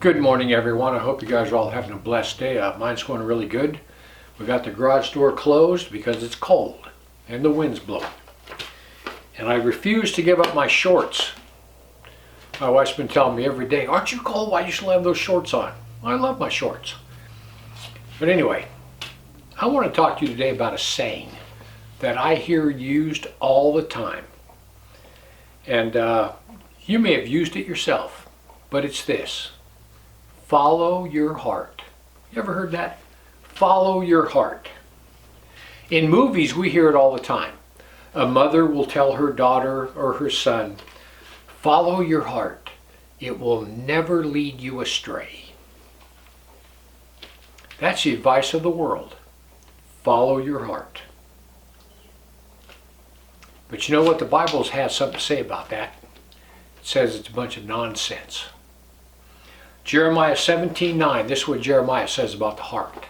Good morning, everyone. I hope you guys are all having a blessed day. Mine's going really good. We got the garage door closed because it's cold and the wind's blowing. And I refuse to give up my shorts. My wife's been telling me every day, "Aren't you cold? Why you still have those shorts on?" I love my shorts. But anyway, I want to talk to you today about a saying that I hear used all the time. And you may have used it yourself, but it's this: follow your heart. You ever heard that? Follow your heart. In movies, we hear it all the time. A mother will tell her daughter or her son, "Follow your heart. It will never lead you astray." That's the advice of the world. Follow your heart. But you know what? The Bible has something to say about that. It says it's a bunch of nonsense. Jeremiah 17:9, this is what Jeremiah says about the heart.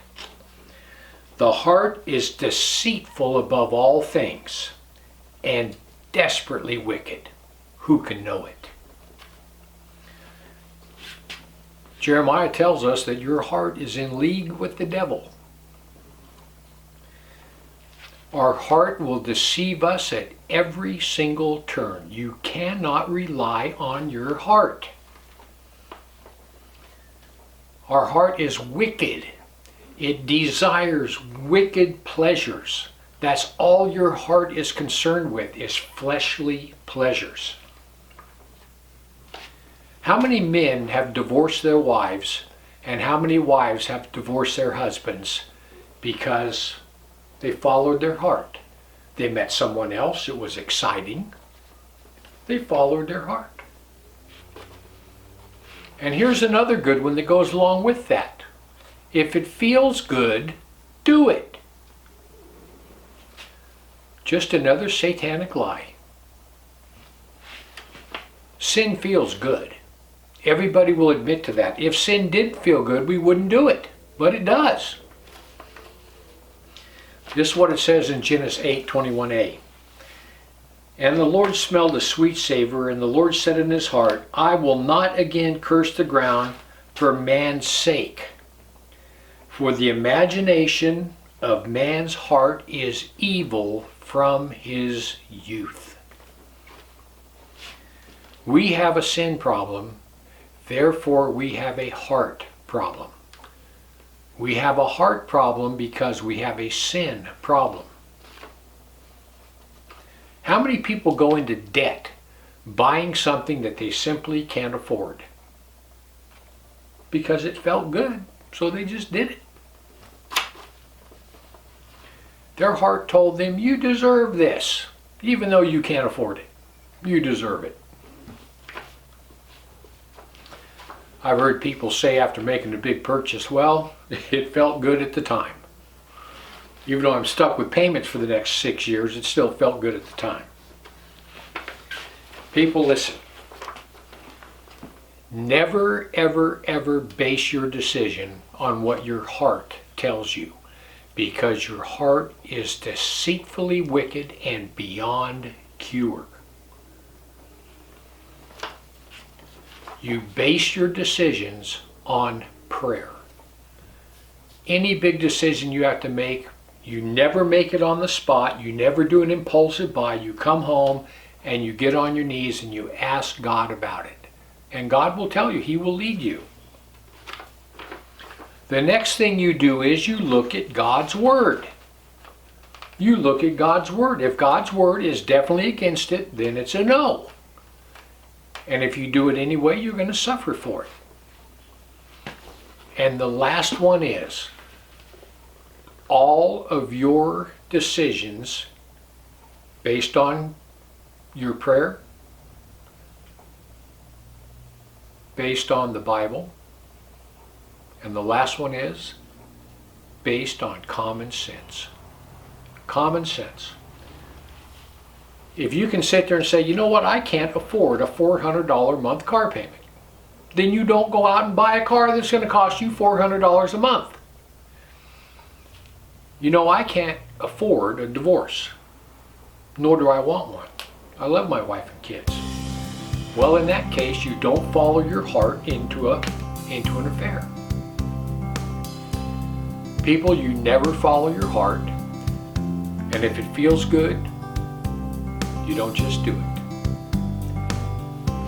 "The heart is deceitful above all things and desperately wicked. Who can know it?" Jeremiah tells us that your heart is in league with the devil. Our heart will deceive us at every single turn. You cannot rely on your heart. Our heart is wicked. It desires wicked pleasures. That's all your heart is concerned with, is fleshly pleasures. How many men have divorced their wives, and how many wives have divorced their husbands because they followed their heart? They met someone else, it was exciting. They followed their heart. And here's another good one that goes along with that. If it feels good, do it. Just another satanic lie. Sin feels good. Everybody will admit to that. If sin didn't feel good, we wouldn't do it. But it does. This is what it says in Genesis 8:21a. "And the Lord smelled a sweet savor, and the Lord said in his heart, I will not again curse the ground for man's sake. For the imagination of man's heart is evil from his youth." We have a sin problem, therefore we have a heart problem. We have a heart problem because we have a sin problem. How many people go into debt buying something that they simply can't afford? Because it felt good, so they just did it. Their heart told them, "You deserve this, even though you can't afford it. You deserve it." I've heard people say after making a big purchase, "Well, it felt good at the time. Even though I'm stuck with payments for the next 6 years, it still felt good at the time." People, listen. Never, ever, ever base your decision on what your heart tells you, because your heart is deceitfully wicked and beyond cure. You base your decisions on prayer. Any big decision you have to make, you never make it on the spot. You never do an impulsive buy. You come home and you get on your knees and you ask God about it. And God will tell you. He will lead you. The next thing you do is you look at God's Word. You look at God's Word. If God's Word is definitely against it, then it's a no. And if you do it anyway, you're going to suffer for it. And the last one is, all of your decisions based on your prayer, based on the Bible, and the last one is based on common sense. Common sense. If you can sit there and say, "You know what, I can't afford a $400 a month car payment," then you don't go out and buy a car that's going to cost you $400 a month. "You know, I can't afford a divorce, nor do I want one. I love my wife and kids." Well, in that case, you don't follow your heart into into an affair. People, you never follow your heart, and if it feels good, you don't just do it.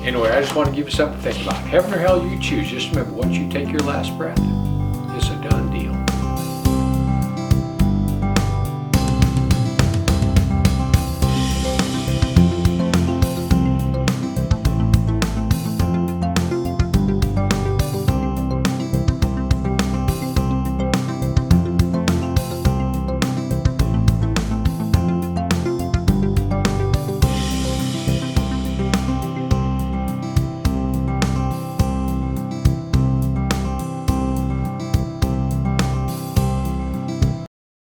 Anyway, I just want to give you something to think about. Heaven or hell, you choose. Just remember, once you take your last breath, it's a done deal.